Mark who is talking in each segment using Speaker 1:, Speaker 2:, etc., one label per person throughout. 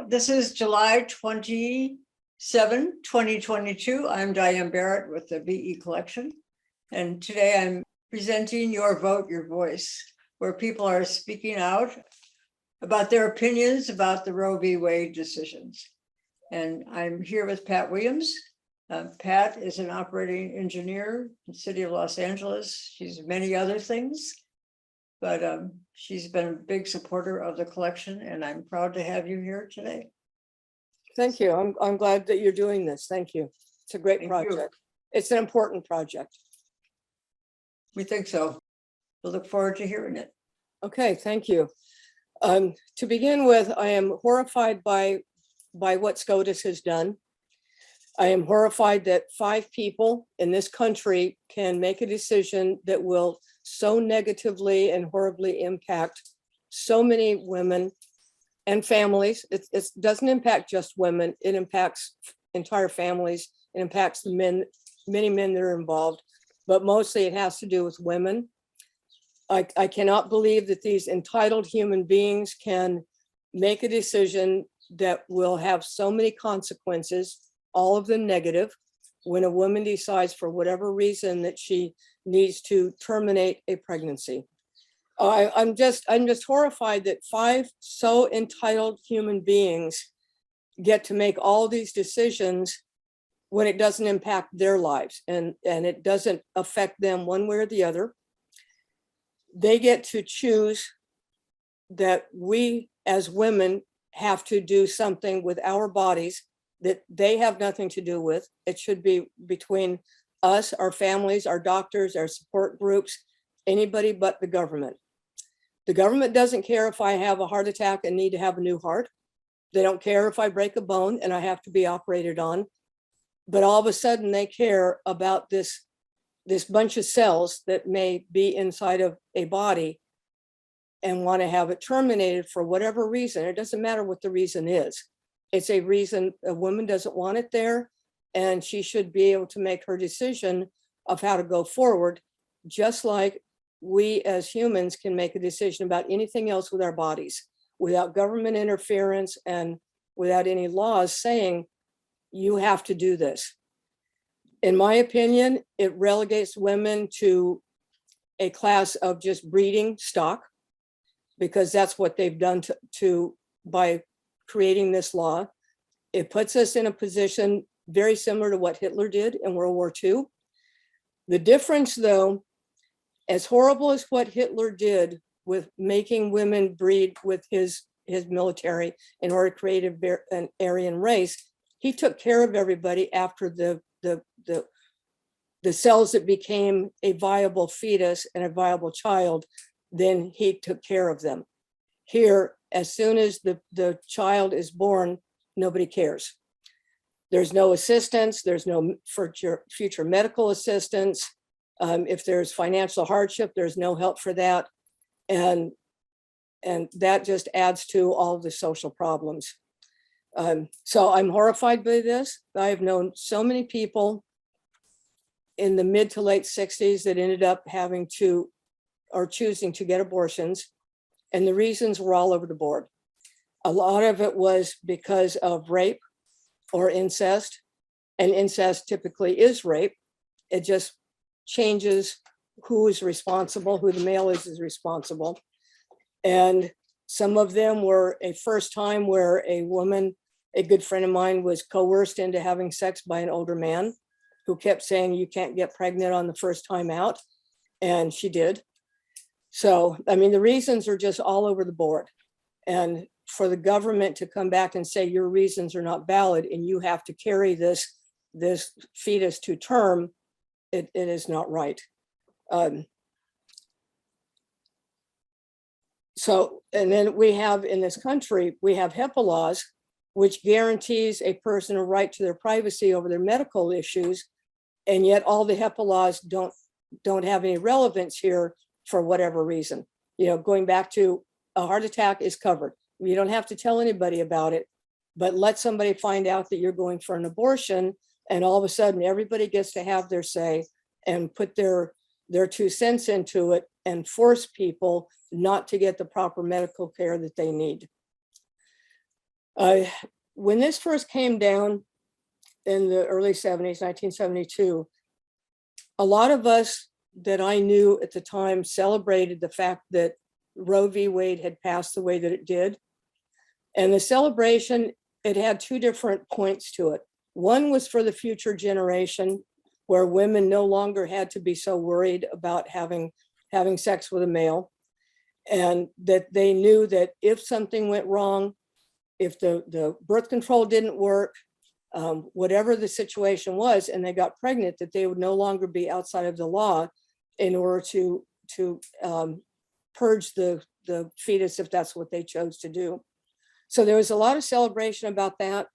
Speaker 1: This is July 27, 2022. I'm Diane Barrett with the BE Collection. And today I'm presenting Your Vote, Your Voice, where people are speaking out about their opinions about the Roe v. Wade decisions. And I'm here with Pat Williams. Pat is an operating engineer in the city of Los Angeles. She's many other things, but she's been a big supporter of the collection, and I'm proud to have you here today.
Speaker 2: Thank you. I'm glad that you're doing this. Thank you. It's a great project. It's an important project.
Speaker 1: We think so. We'll look forward to hearing it.
Speaker 2: Okay, thank you. To begin with, I am horrified by what SCOTUS has done. I am horrified that 5 people in this country can make a decision that will so negatively and horribly impact so many women and families. It doesn't impact just women, it impacts entire families, it impacts the men, many men that are involved, but mostly it has to do with women. I cannot believe that these entitled human beings can make a decision that will have so many consequences, all of them negative, when a woman decides for whatever reason that she needs to terminate a pregnancy. I'm just horrified that 5 so entitled human beings get to make all these decisions when it doesn't impact their lives and it doesn't affect them one way or the other. They get to choose that we as women have to do something with our bodies that they have nothing to do with. It should be between us, our families, our doctors, our support groups, anybody but the government. The government doesn't care if I have a heart attack and need to have a new heart. They don't care if I break a bone and I have to be operated on. But all of a sudden they care about this bunch of cells that may be inside of a body and want to have it terminated for whatever reason. It doesn't matter what the reason is. It's a reason a woman doesn't want it there, and she should be able to make her decision of how to go forward, just like we as humans can make a decision about anything else with our bodies without government interference and without any laws saying you have to do this. In my opinion, it relegates women to a class of just breeding stock, because that's what they've done by creating this law. It puts us in a position very similar to what Hitler did in World War II. The difference, though, as horrible as what Hitler did with making women breed with his military in order to create an Aryan race, he took care of everybody after the cells that became a viable fetus and a viable child, then he took care of them. Here, as soon as the child is born, nobody cares. There's no assistance, there's no future medical assistance. If there's financial hardship, there's no help for that. And that just adds to all of the social problems. So I'm horrified by this. I've known so many people in the mid to late 60s that ended up having to or choosing to get abortions. And the reasons were all over the board. A lot of it was because of rape or incest, and incest typically is rape. It just changes who is responsible, who the male is responsible. And some of them were a first time where a woman, a good friend of mine, was coerced into having sex by an older man who kept saying, you can't get pregnant on the first time out. And she did. So, I mean, the reasons are just all over the board. And for the government to come back and say your reasons are not valid and you have to carry this fetus to term, it is not right. So, and then we have in this country, we have HIPAA laws, which guarantees a person a right to their privacy over their medical issues. And yet all the HIPAA laws don't have any relevance here for whatever reason. You know, going back to a heart attack is covered. You don't have to tell anybody about it, but let somebody find out that you're going for an abortion, and all of a sudden everybody gets to have their say and put their 2 cents into it and force people not to get the proper medical care that they need. When this first came down in the early 70s, 1972, a lot of us that I knew at the time celebrated the fact that Roe v. Wade had passed the way that it did. And the celebration, it had two different points to it. One was for the future generation, where women no longer had to be so worried about having sex with a male, and that they knew that if something went wrong, if the birth control didn't work, whatever the situation was, and they got pregnant, that they would no longer be outside of the law in order to purge the fetus if that's what they chose to do. So there was a lot of celebration about that.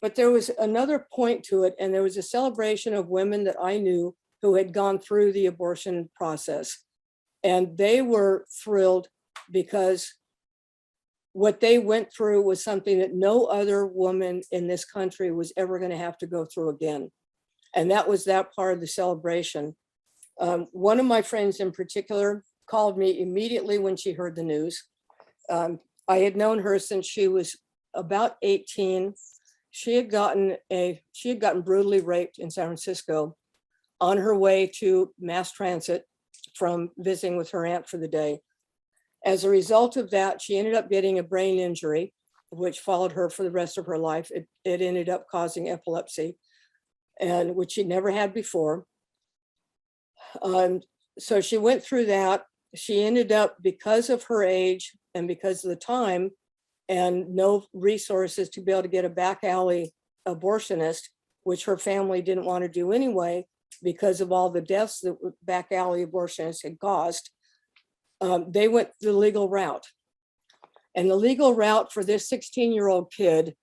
Speaker 2: But there was another point to it, and there was a celebration of women that I knew who had gone through the abortion process. And they were thrilled because what they went through was something that no other woman in this country was ever going to have to go through again. And that was that part of the celebration. One of my friends in particular called me immediately when she heard the news. I had known her since she was about 18. She had gotten brutally raped in San Francisco on her way to mass transit from visiting with her aunt for the day. As a result of that, she ended up getting a brain injury, which followed her for the rest of her life. It ended up causing epilepsy, and which she never had before. So she went through that. She ended up, because of her age and because of the time, and no resources to be able to get a back alley abortionist, which her family didn't want to do anyway, because of all the deaths that back alley abortionists had caused. They went the legal route. And the legal route for this 16-year-old kid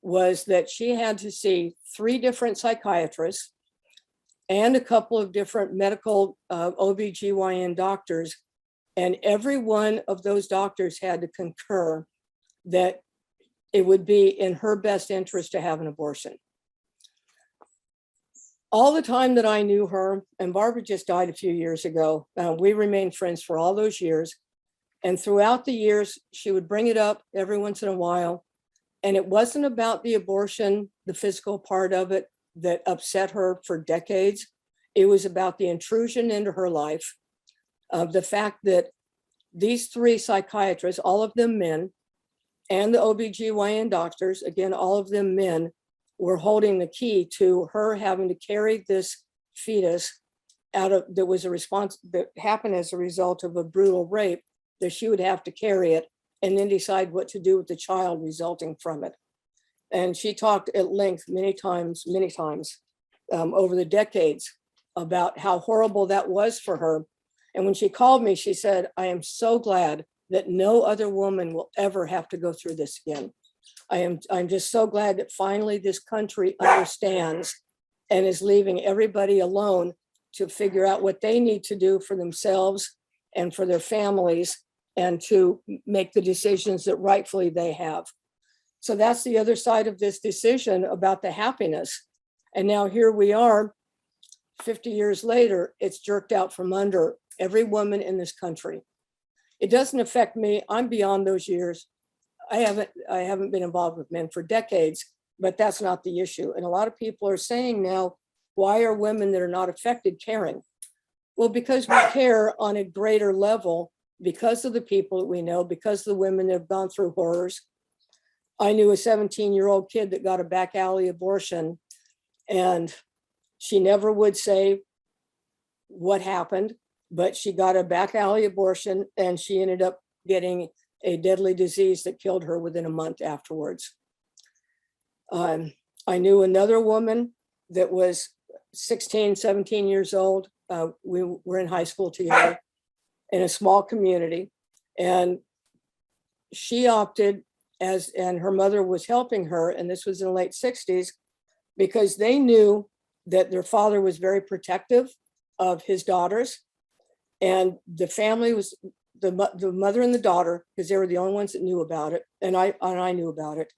Speaker 2: was that she had to see 3 different psychiatrists and a couple of different medical OBGYN doctors. And every one of those doctors had to concur that it would be in her best interest to have an abortion. All the time that I knew her, and Barbara just died a few years ago, we remained friends for all those years. And throughout the years, she would bring it up every once in a while. And it wasn't about the abortion, the physical part of it, that upset her for decades. It was about the intrusion into her life, the fact that these 3 psychiatrists, all of them men, and the OBGYN doctors, again, all of them men, were holding the key to her having to carry this fetus out of, that was a response that happened as a result of a brutal rape, that she would have to carry it and then decide what to do with the child resulting from it. And she talked at length many times over the decades about how horrible that was for her. And when she called me, she said, "I am so glad that no other woman will ever have to go through this again. I'm just so glad that finally this country understands and is leaving everybody alone to figure out what they need to do for themselves and for their families, and to make the decisions that rightfully they have." So that's the other side of this decision about the happiness. And now here we are, 50 years later, it's jerked out from under every woman in this country. It doesn't affect me. I'm beyond those years. I haven't been involved with men for decades, but that's not the issue. And a lot of people are saying now, why are women that are not affected caring? Well, because we care on a greater level, because of the people that we know, because of the women that have gone through horrors. I knew a 17-year-old kid that got a back alley abortion, and she never would say what happened, but she got a back alley abortion, and she ended up getting a deadly disease that killed her within a month afterwards. I knew another woman that was 16, 17 years old. We were in high school together in a small community, and she opted and her mother was helping her, and this was in the late 60s, because they knew that their father was very protective of his daughters, and the family was the mother and the daughter, because they were the only ones that knew about it, and I knew about it.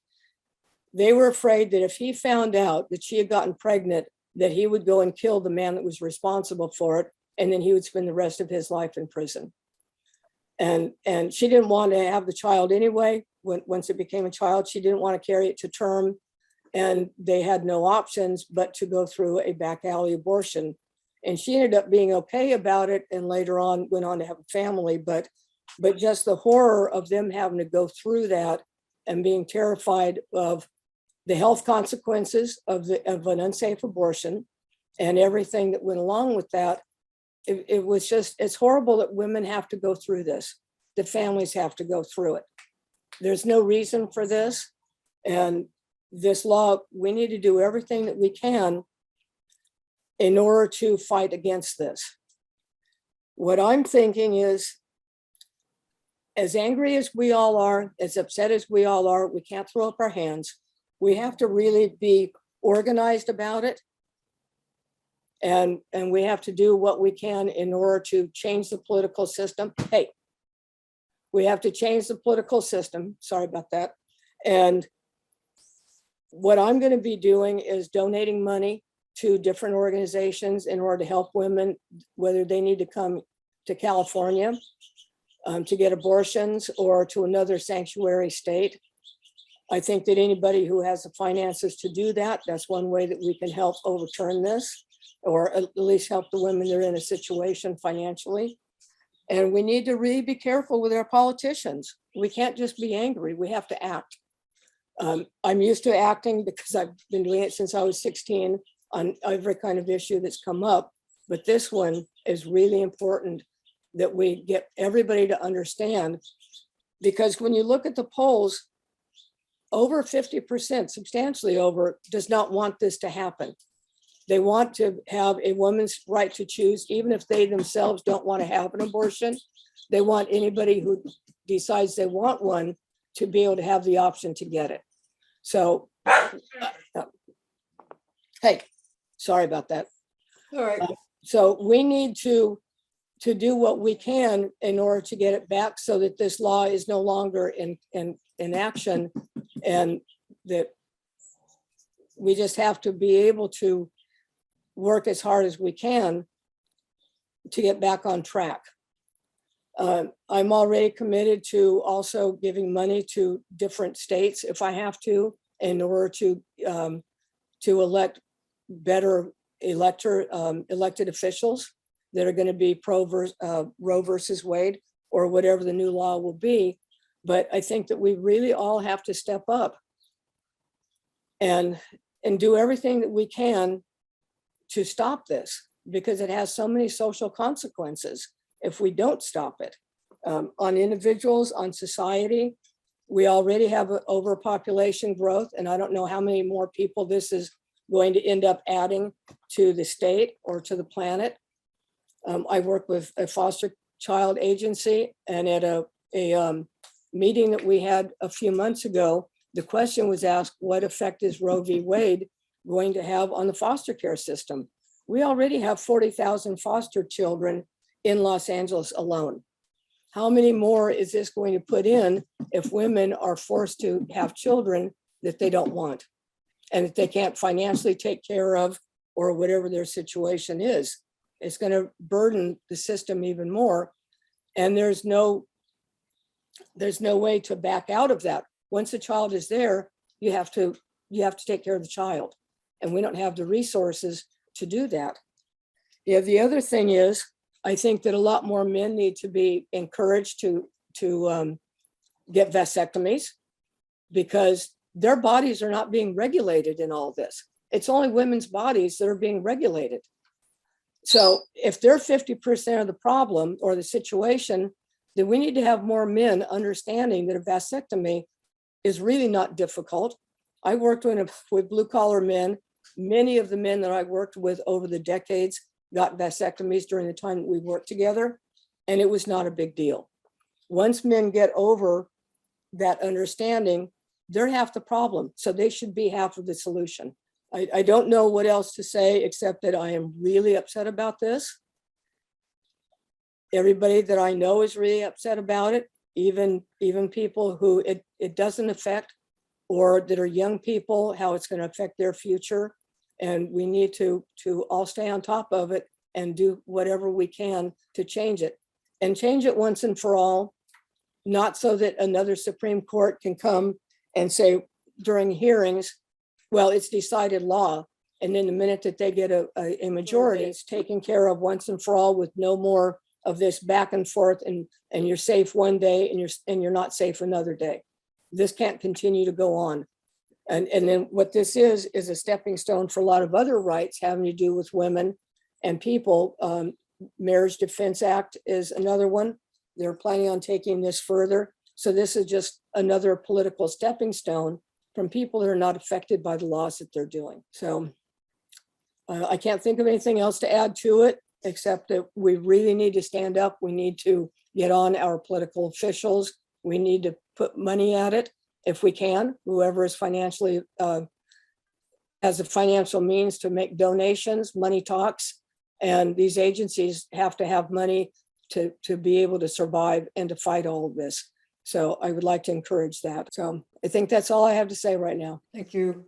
Speaker 2: They were afraid that if he found out that she had gotten pregnant, that he would go and kill the man that was responsible for it, and then he would spend the rest of his life in prison. And she didn't want to have the child anyway. Once it became a child, she didn't want to carry it to term. And they had no options but to go through a back alley abortion. And she ended up being okay about it, and later on went on to have a family. But just the horror of them having to go through that and being terrified of the health consequences of an unsafe abortion and everything that went along with that. It was just, it's horrible that women have to go through this. The families have to go through it. There's no reason for this. And this law, we need to do everything that we can in order to fight against this. What I'm thinking is, as angry as we all are, as upset as we all are, we can't throw up our hands. We have to really be organized about it. And we have to do what we can in order to change the political system. Hey, we have to change the political system. Sorry about that. And what I'm going to be doing is donating money to different organizations in order to help women, whether they need to come to California to get abortions or to another sanctuary state. I think that anybody who has the finances to do that, that's one way that we can help overturn this, or at least help the women that are in a situation financially. And we need to really be careful with our politicians. We can't just be angry, we have to act. I'm used to acting because I've been doing it since I was 16 on every kind of issue that's come up. But this one is really important that we get everybody to understand, because when you look at the polls, over 50%, substantially over, does not want this to happen. They want to have a woman's right to choose, even if they themselves don't want to have an abortion. They want anybody who decides they want one to be able to have the option to get it. So, hey, sorry about that.
Speaker 1: All right.
Speaker 2: So we need to do what we can in order to get it back so that this law is no longer in action, and that we just have to be able to work as hard as we can to get back on track. I'm already committed to also giving money to different states if I have to, in order to elect better elected officials that are going to be Roe versus Wade, or whatever the new law will be. But I think that we really all have to step up and do everything that we can to stop this, because it has so many social consequences if we don't stop it, on individuals, on society. We already have an overpopulation growth, and I don't know how many more people this is going to end up adding to the state or to the planet. I work with a foster child agency, and at a meeting that we had a few months ago, the question was asked, what effect is Roe v. Wade going to have on the foster care system? We already have 40,000 foster children in Los Angeles alone. How many more is this going to put in if women are forced to have children that they don't want and that they can't financially take care of, or whatever their situation is? It's going to burden the system even more. And there's no way to back out of that. Once a child is there, you have to take care of the child. And we don't have the resources to do that. Yeah, the other thing is, I think that a lot more men need to be encouraged to get vasectomies, because their bodies are not being regulated in all this. It's only women's bodies that are being regulated. So if they're 50% of the problem or the situation, then we need to have more men understanding that a vasectomy is really not difficult. I worked with blue collar men. Many of the men that I worked with over the decades got vasectomies during the time that we worked together, and it was not a big deal. Once men get over that understanding, they're half the problem, so they should be half of the solution. I don't know what else to say, except that I am really upset about this. Everybody that I know is really upset about it, even people who it doesn't affect, or that are young people, how it's going to affect their future. And we need to all stay on top of it and do whatever we can to change it. and change it once and for all, not so that another Supreme Court can come and say during hearings, well, it's decided law. And then the minute that they get a majority, it's taken care of once and for all with no more of this back and forth and you're safe one day and you're not safe another day. This can't continue to go on. And then what this is a stepping stone for a lot of other rights having to do with women and people. Marriage Defense Act is another one. They're planning on taking this further. So this is just another political stepping stone from people that are not affected by the laws that they're doing. So I can't think of anything else to add to it, except that we really need to stand up. We need to get on our political officials. We need to put money at it if we can, whoever is financially, has the financial means to make donations, money talks. And these agencies have to have money to be able to survive and to fight all of this. So I would like to encourage that. So I think that's all I have to say right now.
Speaker 1: Thank you.